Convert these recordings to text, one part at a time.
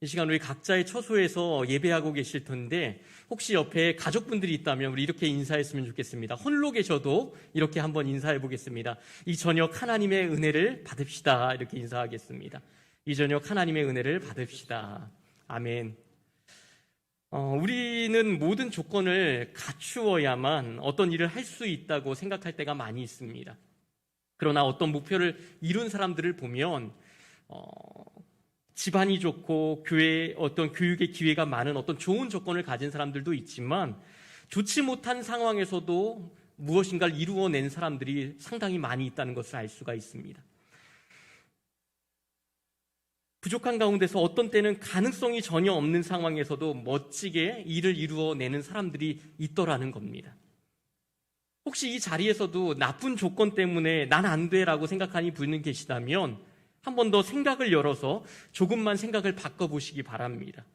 이 시간 우리 각자의 처소에서 예배하고 계실 텐데 혹시 옆에 가족분들이 있다면 우리 이렇게 인사했으면 좋겠습니다. 홀로 계셔도 이렇게 한번 인사해 보겠습니다. 이 저녁 하나님의 은혜를 받읍시다. 이렇게 인사하겠습니다. 이 저녁 하나님의 은혜를 받읍시다. 아멘. 우리는 모든 조건을 갖추어야만 어떤 일을 할 수 있다고 생각할 때가 많이 있습니다. 그러나 어떤 목표를 이룬 사람들을 보면 집안이 좋고 교회에 어떤 교육의 기회가 많은 어떤 좋은 조건을 가진 사람들도 있지만 좋지 못한 상황에서도 무엇인가를 이루어낸 사람들이 상당히 많이 있다는 것을 알 수가 있습니다. 부족한 가운데서 어떤 때는 가능성이 전혀 없는 상황에서도 멋지게 일을 이루어내는 사람들이 있더라는 겁니다. 혹시 이 자리에서도 나쁜 조건 때문에 난 안 돼라고 생각하는 분이 계시다면 한 번 더 생각을 열어서 조금만 생각을 바꿔보시기 바랍니다.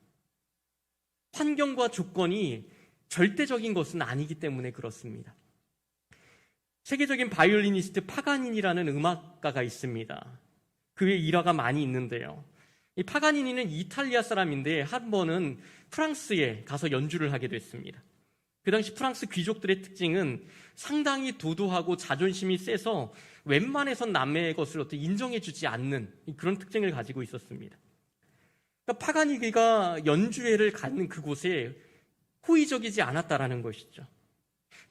환경과 조건이 절대적인 것은 아니기 때문에 그렇습니다. 세계적인 바이올리니스트 파가니니라는 음악가가 있습니다. 그의 일화가 많이 있는데요. 이 파가니니는 이탈리아 사람인데 한 번은 프랑스에 가서 연주를 하게 됐습니다. 그 당시 프랑스 귀족들의 특징은 상당히 도도하고 자존심이 세서 웬만해선 남의 것을 어떻게 인정해주지 않는 그런 특징을 가지고 있었습니다. 그러니까 파가니니가 연주회를 갖는 그곳에 호의적이지 않았다라는 것이죠.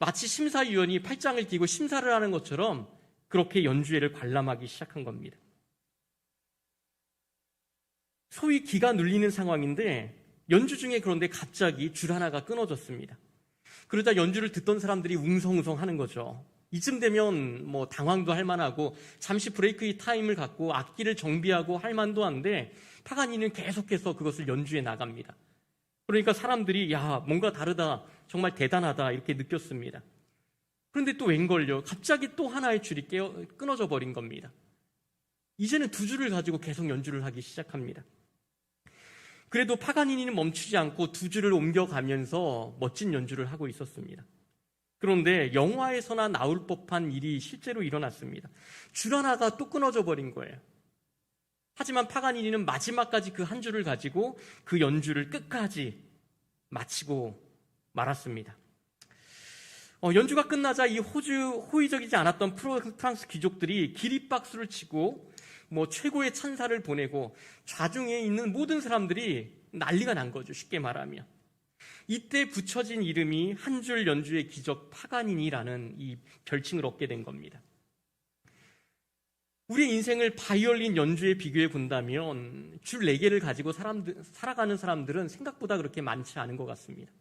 마치 심사위원이 팔짱을 끼고 심사를 하는 것처럼 그렇게 연주회를 관람하기 시작한 겁니다. 소위 기가 눌리는 상황인데 연주 중에 그런데 갑자기 줄 하나가 끊어졌습니다. 그러자 연주를 듣던 사람들이 웅성웅성 하는 거죠. 이쯤 되면 뭐 당황도 할 만하고 잠시 브레이크 타임을 갖고 악기를 정비하고 할 만도 한데 파가니는 계속해서 그것을 연주해 나갑니다. 그러니까 사람들이 야 뭔가 다르다 정말 대단하다 이렇게 느꼈습니다. 그런데 또 웬걸요 갑자기 또 하나의 줄이 끊어져 버린 겁니다. 이제는 두 줄을 가지고 계속 연주를 하기 시작합니다. 그래도 파가니니는 멈추지 않고 두 줄을 옮겨가면서 멋진 연주를 하고 있었습니다. 그런데 영화에서나 나올 법한 일이 실제로 일어났습니다. 줄 하나가 또 끊어져 버린 거예요. 하지만 파가니니는 마지막까지 그 한 줄을 가지고 그 연주를 끝까지 마치고 말았습니다. 연주가 끝나자 이 호의적이지 않았던 프랑스 귀족들이 기립박수를 치고 최고의 찬사를 보내고 좌중에 있는 모든 사람들이 난리가 난 거죠. 쉽게 말하면. 이때 붙여진 이름이 한 줄 연주의 기적 파가니니라는 이 별칭을 얻게 된 겁니다. 우리의 인생을 바이올린 연주에 비교해 본다면 줄 4개를 가지고 살아가는 사람들은 생각보다 그렇게 많지 않은 것 같습니다.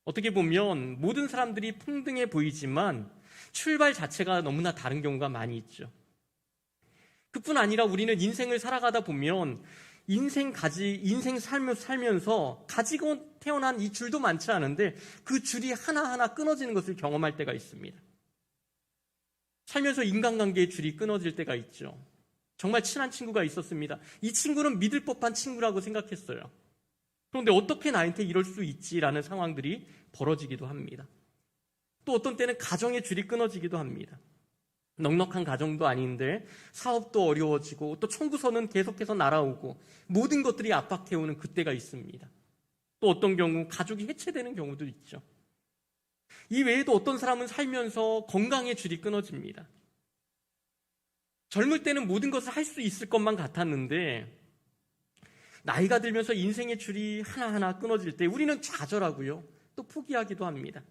어떻게 보면 모든 사람들이 평등해 보이지만 출발 자체가 너무나 다른 경우가 많이 있죠. 그뿐 아니라 우리는 인생을 살아가다 보면 인생 살면서 가지고 태어난 이 줄도 많지 않은데 그 줄이 하나하나 끊어지는 것을 경험할 때가 있습니다. 살면서 인간관계의 줄이 끊어질 때가 있죠. 정말 친한 친구가 있었습니다. 이 친구는 믿을 법한 친구라고 생각했어요. 그런데 어떻게 나한테 이럴 수 있지라는 상황들이 벌어지기도 합니다. 또 어떤 때는 가정의 줄이 끊어지기도 합니다. 넉넉한 가정도 아닌데 사업도 어려워지고 또 청구서는 계속해서 날아오고 모든 것들이 압박해오는 그때가 있습니다. 또 어떤 경우 가족이 해체되는 경우도 있죠. 이 외에도 어떤 사람은 살면서 건강의 줄이 끊어집니다. 젊을 때는 모든 것을 할 수 있을 것만 같았는데 나이가 들면서 인생의 줄이 하나하나 끊어질 때 우리는 좌절하고요. 또 포기하기도 합니다.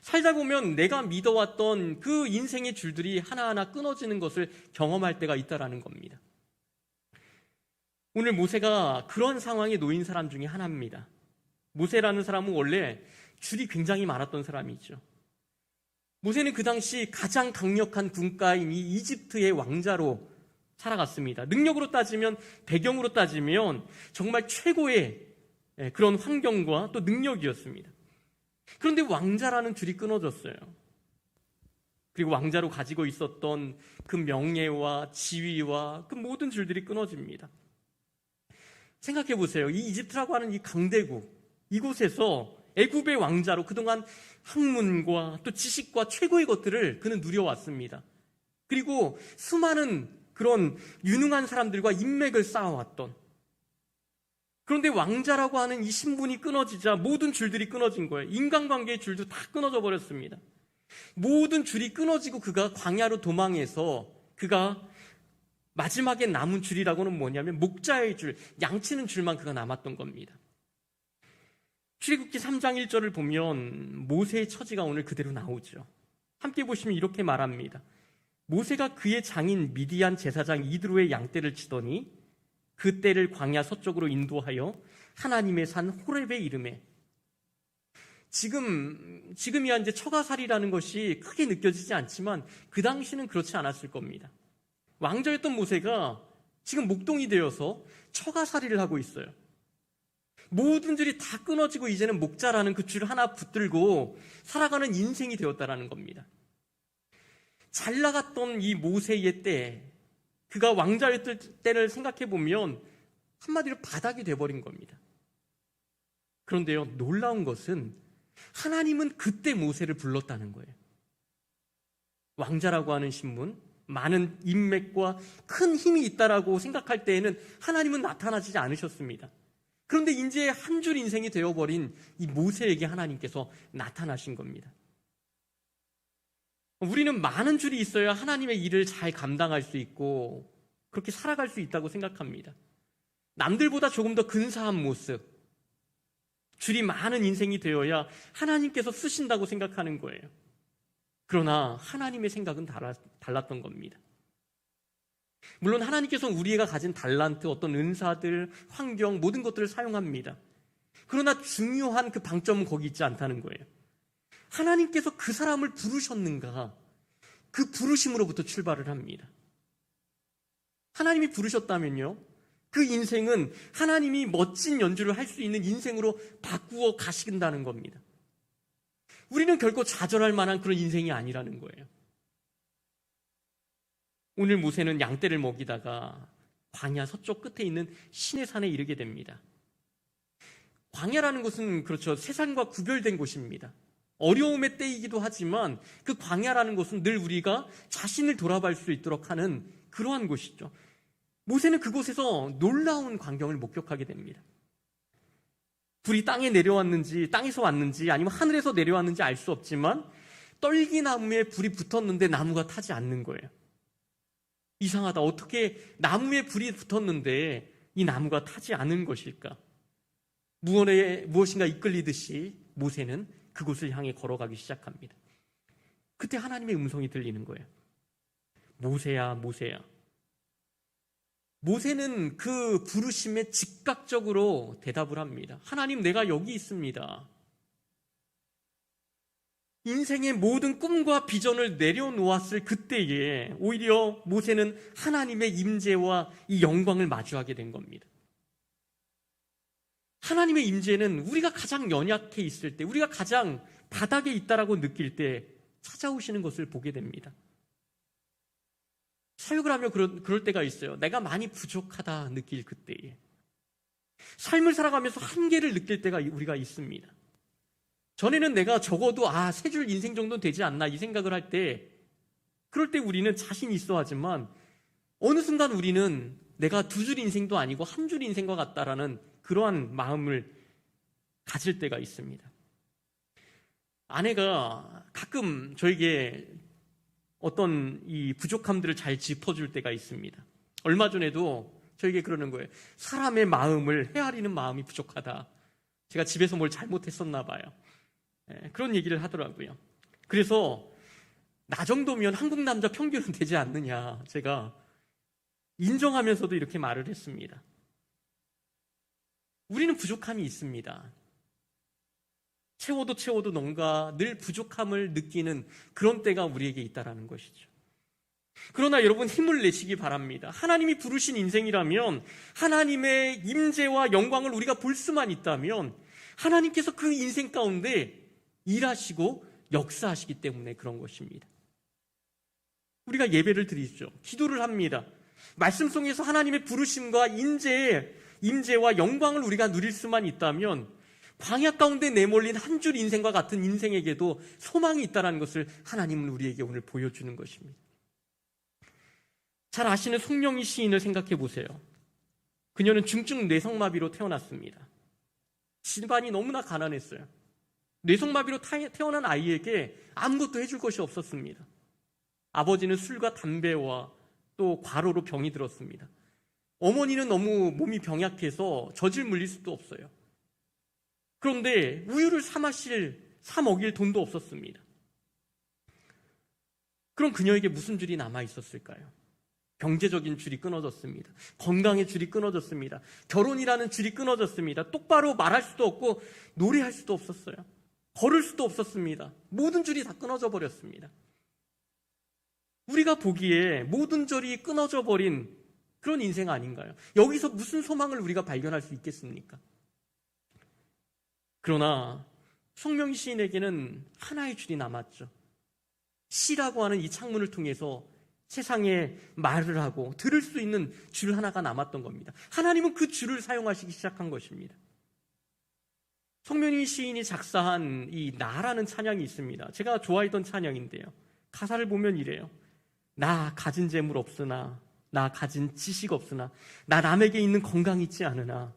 살다 보면 내가 믿어왔던 그 인생의 줄들이 하나하나 끊어지는 것을 경험할 때가 있다라는 겁니다. 오늘 모세가 그런 상황에 놓인 사람 중에 하나입니다. 모세라는 사람은 원래 줄이 굉장히 많았던 사람이죠. 모세는 그 당시 가장 강력한 군가인 이 이집트의 왕자로 살아갔습니다. 능력으로 따지면, 배경으로 따지면 정말 최고의 그런 환경과 또 능력이었습니다. 그런데 왕자라는 줄이 끊어졌어요. 그리고 왕자로 가지고 있었던 그 명예와 지위와 그 모든 줄들이 끊어집니다. 생각해 보세요. 이 이집트라고 하는 이 강대국, 이곳에서 애굽의 왕자로 그동안 학문과 또 지식과 최고의 것들을 그는 누려왔습니다. 그리고 수많은 그런 유능한 사람들과 인맥을 쌓아왔던 그런데 왕자라고 하는 이 신분이 끊어지자 모든 줄들이 끊어진 거예요. 인간관계의 줄도 다 끊어져 버렸습니다. 모든 줄이 끊어지고 그가 광야로 도망해서 그가 마지막에 남은 줄이라고는 뭐냐면 목자의 줄, 양치는 줄만 그가 남았던 겁니다. 출애굽기 3장 1절을 보면 모세의 처지가 오늘 그대로 나오죠. 함께 보시면 이렇게 말합니다. 모세가 그의 장인 미디안 제사장 이드로의 양떼를 치더니 그 떼를 광야 서쪽으로 인도하여 하나님의 산 호렙에 이르매. 지금이야 이제 처가살이라는 것이 크게 느껴지지 않지만 그 당시는 그렇지 않았을 겁니다. 왕자였던 모세가 지금 목동이 되어서 처가살이를 하고 있어요. 모든 줄이 다 끊어지고 이제는 목자라는 그 줄 하나 붙들고 살아가는 인생이 되었다라는 겁니다. 잘 나갔던 이 모세의 때, 그가 왕자였을 때를 생각해 보면 한마디로 바닥이 돼버린 겁니다. 그런데요, 놀라운 것은 하나님은 그때 모세를 불렀다는 거예요. 왕자라고 하는 신분, 많은 인맥과 큰 힘이 있다라고 생각할 때에는 하나님은 나타나지 않으셨습니다. 그런데 이제 한 줄 인생이 되어버린 이 모세에게 하나님께서 나타나신 겁니다. 우리는 많은 줄이 있어야 하나님의 일을 잘 감당할 수 있고 그렇게 살아갈 수 있다고 생각합니다. 남들보다 조금 더 근사한 모습, 줄이 많은 인생이 되어야 하나님께서 쓰신다고 생각하는 거예요. 그러나 하나님의 생각은 달랐던 겁니다. 물론 하나님께서는 우리가 가진 달란트, 어떤 은사들, 환경, 모든 것들을 사용합니다. 그러나 중요한 그 방점은 거기 있지 않다는 거예요. 하나님께서 그 사람을 부르셨는가? 그 부르심으로부터 출발을 합니다. 하나님이 부르셨다면요, 그 인생은 하나님이 멋진 연주를 할 수 있는 인생으로 바꾸어 가신다는 겁니다. 우리는 결코 좌절할 만한 그런 인생이 아니라는 거예요. 오늘 모세는 양떼를 먹이다가 광야 서쪽 끝에 있는 시내산에 이르게 됩니다. 광야라는 곳은 그렇죠, 세상과 구별된 곳입니다. 어려움의 때이기도 하지만 그 광야라는 곳은 늘 우리가 자신을 돌아볼 수 있도록 하는 그러한 곳이죠. 모세는 그곳에서 놀라운 광경을 목격하게 됩니다. 불이 땅에 내려왔는지, 땅에서 왔는지, 아니면 하늘에서 내려왔는지 알 수 없지만 떨기나무에 불이 붙었는데 나무가 타지 않는 거예요. 이상하다. 어떻게 나무에 불이 붙었는데 이 나무가 타지 않은 것일까? 무엇인가 이끌리듯이 모세는 그곳을 향해 걸어가기 시작합니다. 그때 하나님의 음성이 들리는 거예요. 모세야, 모세야. 모세는 그 부르심에 즉각적으로 대답을 합니다. 하나님, 내가 여기 있습니다. 인생의 모든 꿈과 비전을 내려놓았을 그때에 오히려 모세는 하나님의 임재와 이 영광을 마주하게 된 겁니다. 하나님의 임재는 우리가 가장 연약해 있을 때, 우리가 가장 바닥에 있다라고 느낄 때 찾아오시는 것을 보게 됩니다. 사역을 하며 그럴 때가 있어요. 내가 많이 부족하다 느낄 그때에. 삶을 살아가면서 한계를 느낄 때가 우리가 있습니다. 전에는 내가 적어도 3줄 인생 정도는 되지 않나 이 생각을 할 때, 그럴 때 우리는 자신 있어 하지만 어느 순간 우리는 내가 2줄 인생도 아니고 1줄 인생과 같다라는 그러한 마음을 가질 때가 있습니다. 아내가 가끔 저에게 어떤 이 부족함들을 잘 짚어줄 때가 있습니다. 얼마 전에도 저에게 그러는 거예요. 사람의 마음을 헤아리는 마음이 부족하다. 제가 집에서 뭘 잘못했었나 봐요. 그런 얘기를 하더라고요. 그래서 나 정도면 한국 남자 평균은 되지 않느냐 제가 인정하면서도 이렇게 말을 했습니다. 우리는 부족함이 있습니다. 채워도 뭔가 늘 부족함을 느끼는 그런 때가 우리에게 있다라는 것이죠. 그러나 여러분, 힘을 내시기 바랍니다. 하나님이 부르신 인생이라면, 하나님의 임재와 영광을 우리가 볼 수만 있다면 하나님께서 그 인생 가운데 일하시고 역사하시기 때문에 그런 것입니다. 우리가 예배를 드리죠. 기도를 합니다. 말씀 속에서 하나님의 부르심과 임재와 영광을 우리가 누릴 수만 있다면 광야 가운데 내몰린 한 줄 인생과 같은 인생에게도 소망이 있다는 것을 하나님은 우리에게 오늘 보여주는 것입니다. 잘 아시는 송영희 시인을 생각해 보세요. 그녀는 중증 뇌성마비로 태어났습니다. 집안이 너무나 가난했어요. 뇌성마비로 태어난 아이에게 아무것도 해줄 것이 없었습니다. 아버지는 술과 담배와 또 과로로 병이 들었습니다. 어머니는 너무 몸이 병약해서 젖을 물릴 수도 없어요. 그런데 우유를 사 먹일 돈도 없었습니다. 그럼 그녀에게 무슨 줄이 남아 있었을까요? 경제적인 줄이 끊어졌습니다. 건강의 줄이 끊어졌습니다. 결혼이라는 줄이 끊어졌습니다. 똑바로 말할 수도 없고 노래할 수도 없었어요. 걸을 수도 없었습니다. 모든 줄이 다 끊어져 버렸습니다. 우리가 보기에 모든 줄이 끊어져 버린 그런 인생 아닌가요? 여기서 무슨 소망을 우리가 발견할 수 있겠습니까? 그러나 송명희 시인에게는 하나의 줄이 남았죠. 시라고 하는 이 창문을 통해서 세상에 말을 하고 들을 수 있는 줄 하나가 남았던 겁니다. 하나님은 그 줄을 사용하시기 시작한 것입니다. 송명희 시인이 작사한 이 나라는 찬양이 있습니다. 제가 좋아했던 찬양인데요. 가사를 보면 이래요. 나 가진 재물 없으나, 나 가진 지식 없으나, 나 남에게 있는 건강 있지 않으나,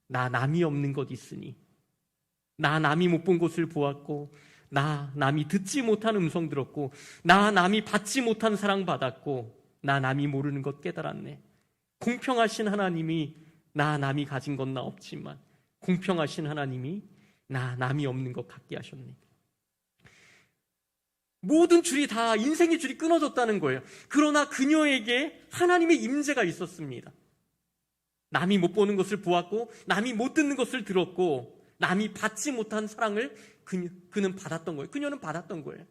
나 남이 없는 것 있으니, 나 남이 못 본 곳을 보았고, 나 남이 듣지 못한 음성 들었고, 나 남이 받지 못한 사랑 받았고, 나 남이 모르는 것 깨달았네. 공평하신 하나님이 나 남이 가진 건 나 없지만 공평하신 하나님이 나 남이 없는 것 같게 하셨네. 모든 줄이 다 인생의 줄이 끊어졌다는 거예요. 그러나 그녀에게 하나님의 임재가 있었습니다. 남이 못 보는 것을 보았고, 남이 못 듣는 것을 들었고, 남이 받지 못한 사랑을 그는 받았던 거예요. 그녀는 받았던 거예요.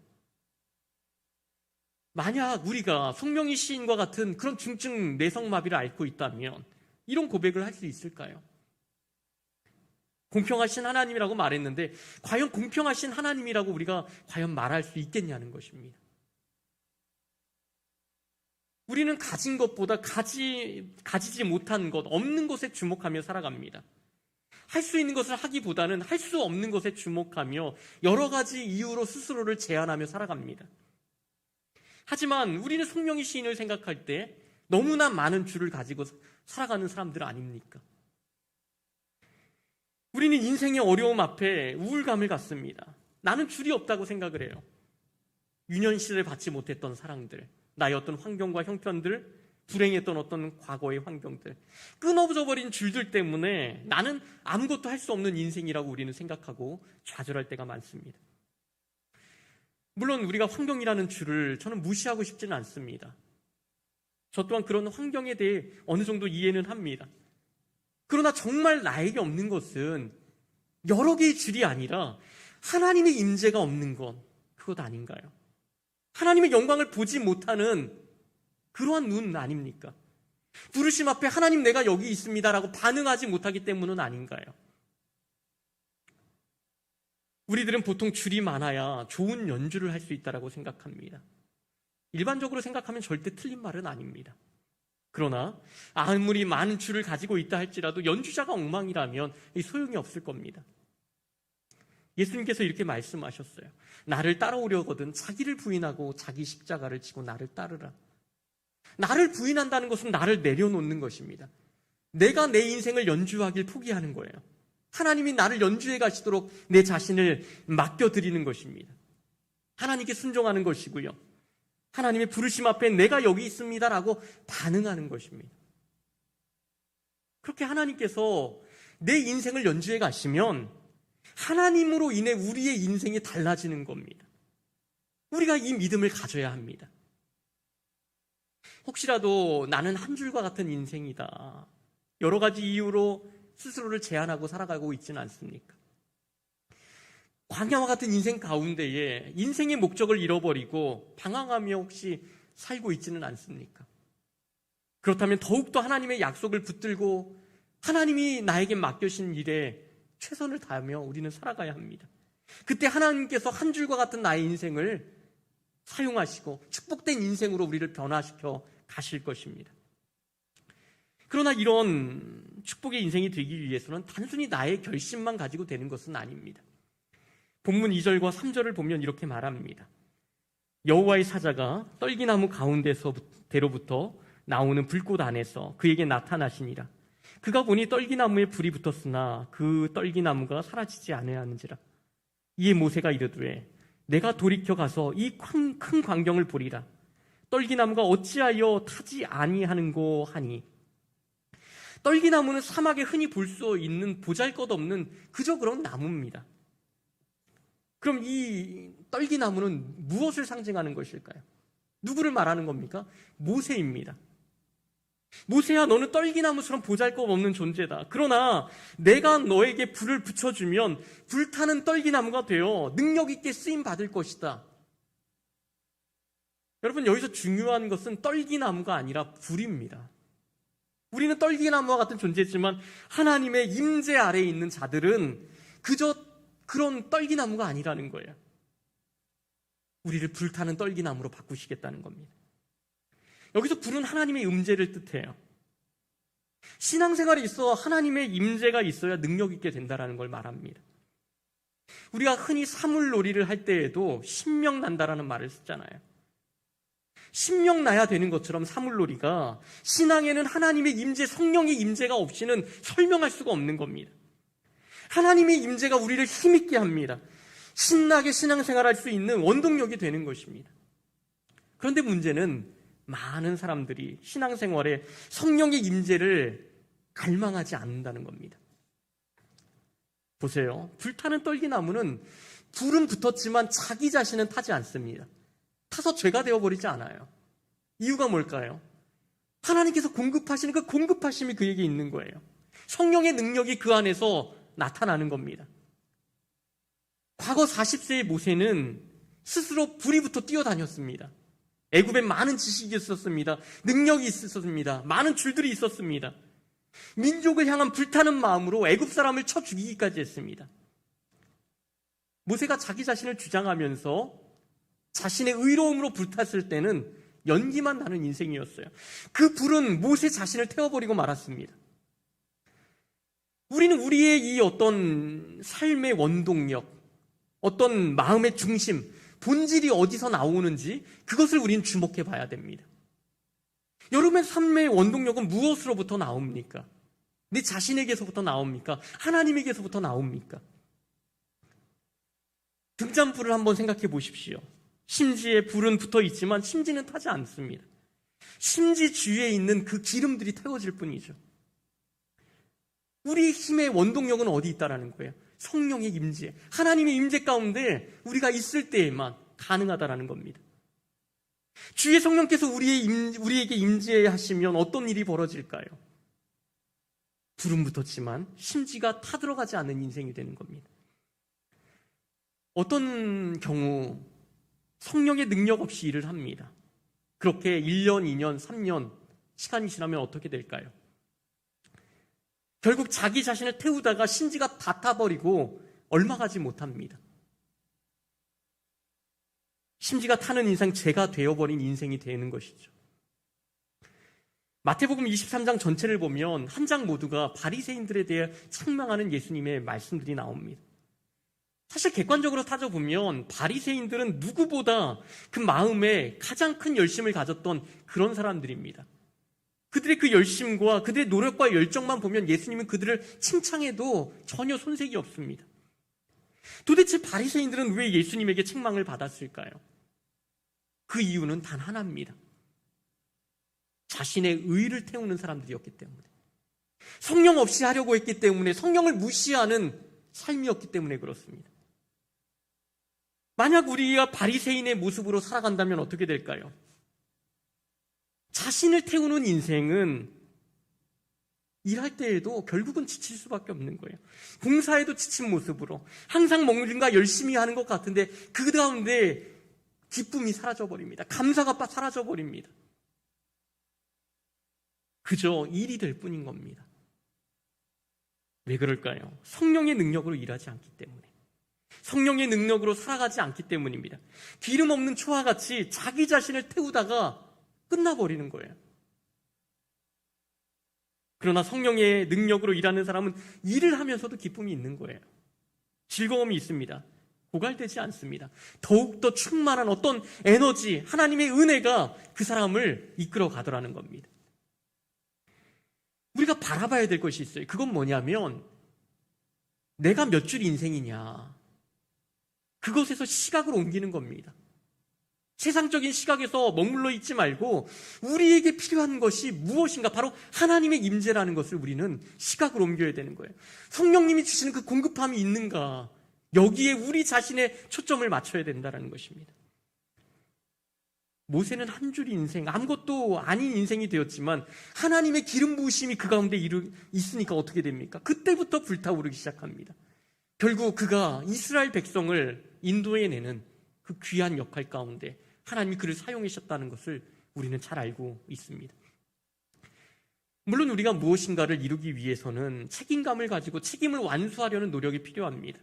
만약 우리가 송명희 시인과 같은 그런 중증 뇌성마비를 앓고 있다면 이런 고백을 할 수 있을까요? 공평하신 하나님이라고 말했는데 과연 공평하신 하나님이라고 우리가 과연 말할 수 있겠냐는 것입니다. 우리는 가진 것보다 가지지 못한 것, 없는 것에 주목하며 살아갑니다. 할 수 있는 것을 하기보다는 할 수 없는 것에 주목하며 여러 가지 이유로 스스로를 제한하며 살아갑니다. 하지만 우리는 송명희 시인을 생각할 때 너무나 많은 줄을 가지고 살아가는 사람들 아닙니까? 우리는 인생의 어려움 앞에 우울감을 갖습니다. 나는 줄이 없다고 생각을 해요. 유년시를 받지 못했던 사랑들, 나의 어떤 환경과 형편들, 불행했던 어떤 과거의 환경들, 끊어져 버린 줄들 때문에 나는 아무것도 할 수 없는 인생이라고 우리는 생각하고 좌절할 때가 많습니다. 물론 우리가 환경이라는 줄을 저는 무시하고 싶지는 않습니다. 저 또한 그런 환경에 대해 어느 정도 이해는 합니다. 그러나 정말 나에게 없는 것은 여러 개의 줄이 아니라 하나님의 임재가 없는 것, 그것 아닌가요? 하나님의 영광을 보지 못하는 그러한 눈 아닙니까? 부르심 앞에 하나님 내가 여기 있습니다라고 반응하지 못하기 때문은 아닌가요? 우리들은 보통 줄이 많아야 좋은 연주를 할 수 있다고 생각합니다. 일반적으로 생각하면 절대 틀린 말은 아닙니다. 그러나 아무리 많은 줄을 가지고 있다 할지라도 연주자가 엉망이라면 소용이 없을 겁니다. 예수님께서 이렇게 말씀하셨어요. 나를 따라오려거든 자기를 부인하고 자기 십자가를 지고 나를 따르라. 나를 부인한다는 것은 나를 내려놓는 것입니다. 내가 내 인생을 연주하길 포기하는 거예요. 하나님이 나를 연주해 가시도록 내 자신을 맡겨드리는 것입니다. 하나님께 순종하는 것이고요. 하나님의 부르심 앞에 내가 여기 있습니다라고 반응하는 것입니다. 그렇게 하나님께서 내 인생을 연주해 가시면 하나님으로 인해 우리의 인생이 달라지는 겁니다. 우리가 이 믿음을 가져야 합니다. 혹시라도 나는 한 줄과 같은 인생이다. 여러 가지 이유로 스스로를 제한하고 살아가고 있지는 않습니까? 광야와 같은 인생 가운데에 인생의 목적을 잃어버리고 방황하며 혹시 살고 있지는 않습니까? 그렇다면 더욱더 하나님의 약속을 붙들고 하나님이 나에게 맡겨신 일에 최선을 다하며 우리는 살아가야 합니다. 그때 하나님께서 한 줄과 같은 나의 인생을 사용하시고 축복된 인생으로 우리를 변화시켜 가실 것입니다. 그러나 이런 축복의 인생이 되기 위해서는 단순히 나의 결심만 가지고 되는 것은 아닙니다. 본문 2절과 3절을 보면 이렇게 말합니다. 여호와의 사자가 떨기나무 가운데로부터 나오는 불꽃 안에서 그에게 나타나시니라. 그가 보니 떨기나무에 불이 붙었으나 그 떨기나무가 사라지지 아니하는지라. 이에 모세가 이르되 내가 돌이켜 가서 이 큰 광경을 보리라. 떨기나무가 어찌하여 타지 아니하는고 하니. 떨기나무는 사막에 흔히 볼 수 있는 보잘것없는 그저 그런 나무입니다. 그럼 이 떨기나무는 무엇을 상징하는 것일까요? 누구를 말하는 겁니까? 모세입니다. 모세야, 너는 떨기나무처럼 보잘것없는 존재다. 그러나 내가 너에게 불을 붙여주면 불타는 떨기나무가 되어 능력 있게 쓰임 받을 것이다. 여러분, 여기서 중요한 것은 떨기나무가 아니라 불입니다. 우리는 떨기나무와 같은 존재지만 하나님의 임재 아래에 있는 자들은 그저 그런 떨기나무가 아니라는 거예요. 우리를 불타는 떨기나무로 바꾸시겠다는 겁니다. 여기서 불은 하나님의 임재를 뜻해요. 신앙생활에 있어 하나님의 임재가 있어야 능력 있게 된다는 걸 말합니다. 우리가 흔히 사물놀이를 할 때에도 신명 난다라는 말을 쓰잖아요. 신명 나야 되는 것처럼 사물놀이가 신앙에는 하나님의 임재, 성령의 임재가 없이는 설명할 수가 없는 겁니다. 하나님의 임재가 우리를 힘있게 합니다. 신나게 신앙생활할 수 있는 원동력이 되는 것입니다. 그런데 문제는 많은 사람들이 신앙생활에 성령의 임재를 갈망하지 않는다는 겁니다. 보세요. 불타는 떨기나무는 불은 붙었지만 자기 자신은 타지 않습니다. 타서 죄가 되어버리지 않아요. 이유가 뭘까요? 하나님께서 공급하시는 그 공급하심이 그에게 있는 거예요. 성령의 능력이 그 안에서 나타나는 겁니다. 과거 40세의 모세는 스스로 불이 붙어 뛰어다녔습니다. 애굽에 많은 지식이 있었습니다. 능력이 있었습니다. 많은 줄들이 있었습니다. 민족을 향한 불타는 마음으로 애굽 사람을 쳐 죽이기까지 했습니다. 모세가 자기 자신을 주장하면서 자신의 의로움으로 불탔을 때는 연기만 나는 인생이었어요. 그 불은 모세 자신을 태워버리고 말았습니다. 우리는 우리의 이 어떤 삶의 원동력, 어떤 마음의 중심, 본질이 어디서 나오는지 그것을 우리는 주목해 봐야 됩니다. 여러분의 삶의 원동력은 무엇으로부터 나옵니까? 내 자신에게서부터 나옵니까? 하나님에게서부터 나옵니까? 등잔불을 한번 생각해 보십시오. 심지에 불은 붙어 있지만 심지는 타지 않습니다. 심지 주위에 있는 그 기름들이 태워질 뿐이죠. 우리 힘의 원동력은 어디 있다라는 거예요? 성령의 임재, 하나님의 임재 가운데 우리가 있을 때에만 가능하다라는 겁니다. 주의 성령께서 우리에게 임재하시면 어떤 일이 벌어질까요? 불은 붙었지만 심지가 타들어가지 않는 인생이 되는 겁니다. 어떤 경우 성령의 능력 없이 일을 합니다. 그렇게 1년, 2년, 3년 시간이 지나면 어떻게 될까요? 결국 자기 자신을 태우다가 심지가 다 타버리고 얼마 가지 못합니다. 심지가 타는 인생, 죄가 되어버린 인생이 되는 것이죠. 마태복음 23장 전체를 보면 한 장 모두가 바리새인들에 대해 책망하는 예수님의 말씀들이 나옵니다. 사실 객관적으로 따져보면 바리새인들은 누구보다 그 마음에 가장 큰 열심을 가졌던 그런 사람들입니다. 그들의 그 열심과 그들의 노력과 열정만 보면 예수님은 그들을 칭찬해도 전혀 손색이 없습니다. 도대체 바리새인들은 왜 예수님에게 책망을 받았을까요? 그 이유는 단 하나입니다. 자신의 의를 태우는 사람들이었기 때문에, 성령 없이 하려고 했기 때문에, 성령을 무시하는 삶이었기 때문에 그렇습니다. 만약 우리가 바리새인의 모습으로 살아간다면 어떻게 될까요? 자신을 태우는 인생은 일할 때에도 결국은 지칠 수밖에 없는 거예요. 봉사에도 지친 모습으로 항상 뭔가 열심히 하는 것 같은데 그 가운데 기쁨이 사라져버립니다. 감사가 사라져버립니다. 그저 일이 될 뿐인 겁니다. 왜 그럴까요? 성령의 능력으로 일하지 않기 때문에, 성령의 능력으로 살아가지 않기 때문입니다. 기름 없는 초와 같이 자기 자신을 태우다가 끝나버리는 거예요. 그러나 성령의 능력으로 일하는 사람은 일을 하면서도 기쁨이 있는 거예요. 즐거움이 있습니다. 고갈되지 않습니다. 더욱더 충만한 어떤 에너지, 하나님의 은혜가 그 사람을 이끌어 가더라는 겁니다. 우리가 우리가 바라봐야 될 것이 있어요. 그건 뭐냐면 내가 몇 줄 인생이냐, 그것에서 시각을 옮기는 겁니다. 세상적인 시각에서 머물러 있지 말고 우리에게 필요한 것이 무엇인가, 바로 하나님의 임재라는 것을 우리는 시각을 옮겨야 되는 거예요. 성령님이 주시는 그 공급함이 있는가, 여기에 우리 자신의 초점을 맞춰야 된다는 것입니다. 모세는 한 줄 인생, 아무것도 아닌 인생이 되었지만 하나님의 기름 부으심이 그 가운데 있으니까 어떻게 됩니까? 그때부터 불타오르기 시작합니다. 결국 그가 이스라엘 백성을 인도해내는 그 귀한 역할 가운데 하나님이 그를 사용하셨다는 것을 우리는 잘 알고 있습니다. 물론 우리가 무엇인가를 이루기 위해서는 책임감을 가지고 책임을 완수하려는 노력이 필요합니다.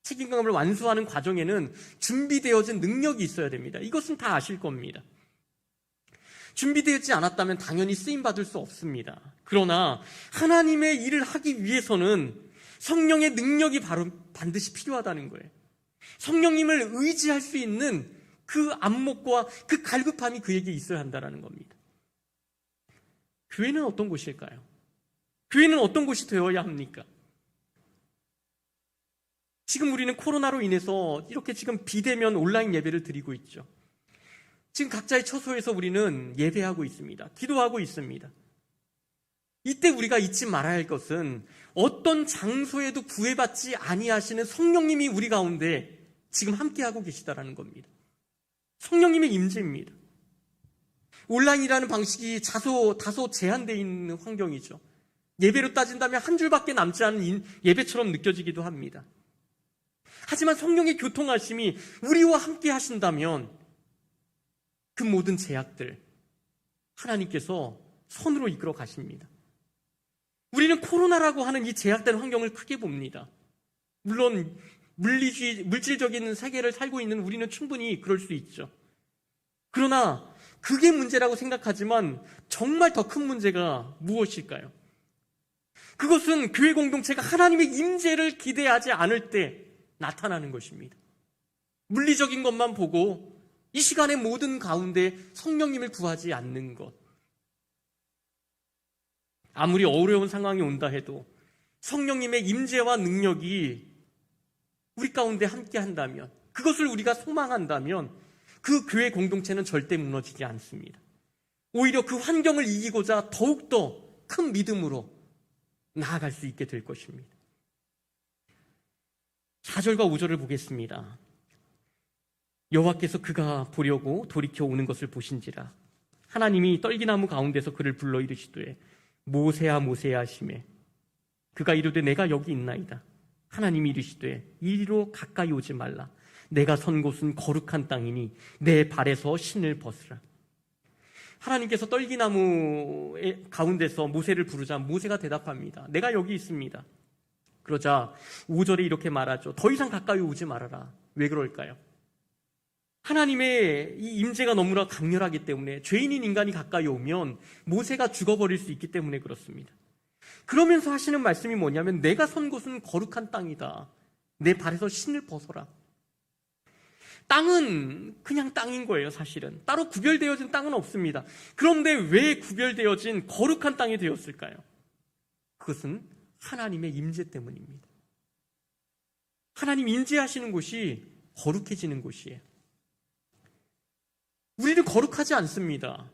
책임감을 완수하는 과정에는 준비되어진 능력이 있어야 됩니다. 이것은 다 아실 겁니다. 준비되지 않았다면 당연히 쓰임받을 수 없습니다. 그러나 하나님의 일을 하기 위해서는 성령의 능력이 바로 반드시 필요하다는 거예요. 성령님을 의지할 수 있는 그 안목과 그 갈급함이 그에게 있어야 한다는 겁니다. 교회는 어떤 곳일까요? 교회는 어떤 곳이 되어야 합니까? 지금 우리는 코로나로 인해서 이렇게 지금 비대면 온라인 예배를 드리고 있죠. 지금 각자의 처소에서 우리는 예배하고 있습니다. 기도하고 있습니다. 이때 우리가 잊지 말아야 할 것은 어떤 장소에도 구애받지 아니하시는 성령님이 우리 가운데 지금 함께하고 계시다라는 겁니다. 성령님의 임재입니다. 온라인이라는 방식이 다소 제한되어 있는 환경이죠. 예배로 따진다면 한 줄밖에 남지 않은 예배처럼 느껴지기도 합니다. 하지만 성령의 교통하심이 우리와 함께 하신다면 그 모든 제약들 하나님께서 선으로 이끌어 가십니다. 우리는 코로나라고 하는 이 제약된 환경을 크게 봅니다. 물론 물질적인 세계를 살고 있는 우리는 충분히 그럴 수 있죠. 그러나 그게 문제라고 생각하지만 정말 더 큰 문제가 무엇일까요? 그것은 교회 공동체가 하나님의 임재를 기대하지 않을 때 나타나는 것입니다. 물리적인 것만 보고 이 시간의 모든 가운데 성령님을 구하지 않는 것. 아무리 어려운 상황이 온다 해도 성령님의 임재와 능력이 우리 가운데 함께 한다면, 그것을 우리가 소망한다면 그 교회 공동체는 절대 무너지지 않습니다. 오히려 그 환경을 이기고자 더욱더 큰 믿음으로 나아갈 수 있게 될 것입니다. 4절과 5절을 보겠습니다. 여호와께서 그가 보려고 돌이켜 오는 것을 보신지라 하나님이 떨기나무 가운데서 그를 불러 이르시되 모세야 모세야 하시매 그가 이르되 내가 여기 있나이다. 하나님이 이르시되 이리로 가까이 오지 말라. 내가 선 곳은 거룩한 땅이니 내 발에서 신을 벗으라. 하나님께서 떨기나무 가운데서 모세를 부르자 모세가 대답합니다. 내가 여기 있습니다. 그러자 5절에 이렇게 말하죠. 더 이상 가까이 오지 말아라. 왜 그럴까요? 하나님의 이 임재가 너무나 강렬하기 때문에 죄인인 인간이 가까이 오면 모세가 죽어버릴 수 있기 때문에 그렇습니다. 그러면서 하시는 말씀이 뭐냐면 내가 선 곳은 거룩한 땅이다. 내 발에서 신을 벗어라. 땅은 그냥 땅인 거예요. 사실은 따로 구별되어진 땅은 없습니다. 그런데 왜 구별되어진 거룩한 땅이 되었을까요? 그것은 하나님의 임재 때문입니다. 하나님 임재하시는 곳이 거룩해지는 곳이에요. 우리는 거룩하지 않습니다.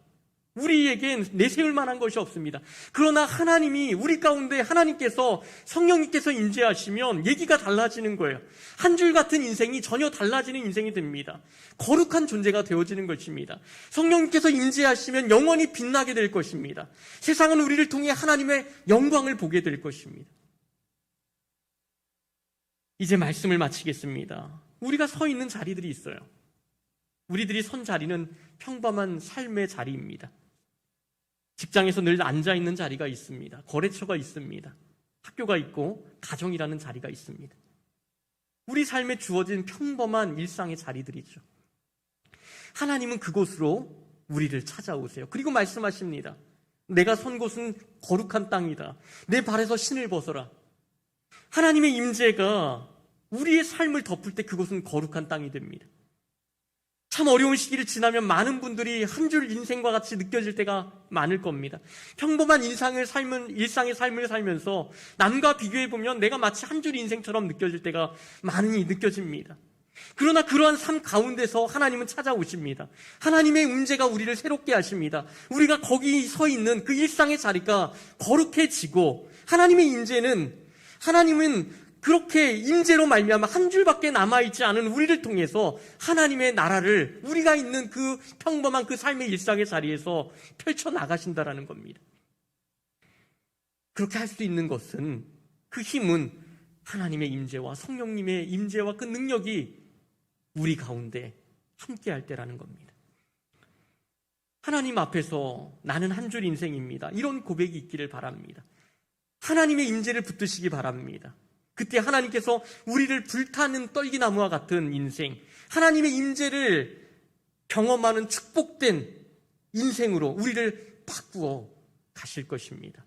우리에겐 내세울 만한 것이 없습니다. 그러나 하나님이 우리 가운데 하나님께서 성령님께서 임재하시면 얘기가 달라지는 거예요. 한 줄 같은 인생이 전혀 달라지는 인생이 됩니다. 거룩한 존재가 되어지는 것입니다. 성령님께서 임재하시면 영원히 빛나게 될 것입니다. 세상은 우리를 통해 하나님의 영광을 보게 될 것입니다. 이제 말씀을 마치겠습니다. 우리가 서 있는 자리들이 있어요. 우리들이 선 자리는 평범한 삶의 자리입니다. 직장에서 늘 앉아있는 자리가 있습니다. 거래처가 있습니다. 학교가 있고 가정이라는 자리가 있습니다. 우리 삶에 주어진 평범한 일상의 자리들이죠. 하나님은 그곳으로 우리를 찾아오세요. 그리고 말씀하십니다. 내가 선 곳은 거룩한 땅이다. 내 발에서 신을 벗어라. 하나님의 임재가 우리의 삶을 덮을 때 그곳은 거룩한 땅이 됩니다. 참 어려운 시기를 지나면 많은 분들이 한 줄 인생과 같이 느껴질 때가 많을 겁니다. 평범한 일상의 삶을 살면서 남과 비교해보면 내가 마치 한 줄 인생처럼 느껴질 때가 많이 느껴집니다. 그러나 그러한 삶 가운데서 하나님은 찾아오십니다. 하나님의 임재가 우리를 새롭게 하십니다. 우리가 거기 서 있는 그 일상의 자리가 거룩해지고 하나님은 그렇게 임재로 말미암아 한 줄밖에 남아있지 않은 우리를 통해서 하나님의 나라를 우리가 있는 그 평범한 그 삶의 일상의 자리에서 펼쳐나가신다라는 겁니다. 그렇게 할 수 있는 것은, 그 힘은 하나님의 임재와 성령님의 임재와 그 능력이 우리 가운데 함께할 때라는 겁니다. 하나님 앞에서 나는 한 줄 인생입니다, 이런 고백이 있기를 바랍니다. 하나님의 임재를 붙드시기 바랍니다. 그때 하나님께서 우리를 불타는 떨기나무와 같은 인생, 하나님의 임재를 경험하는 축복된 인생으로 우리를 바꾸어 가실 것입니다.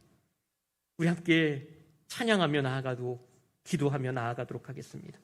우리 함께 찬양하며 나아가도, 기도하며 나아가도록 하겠습니다.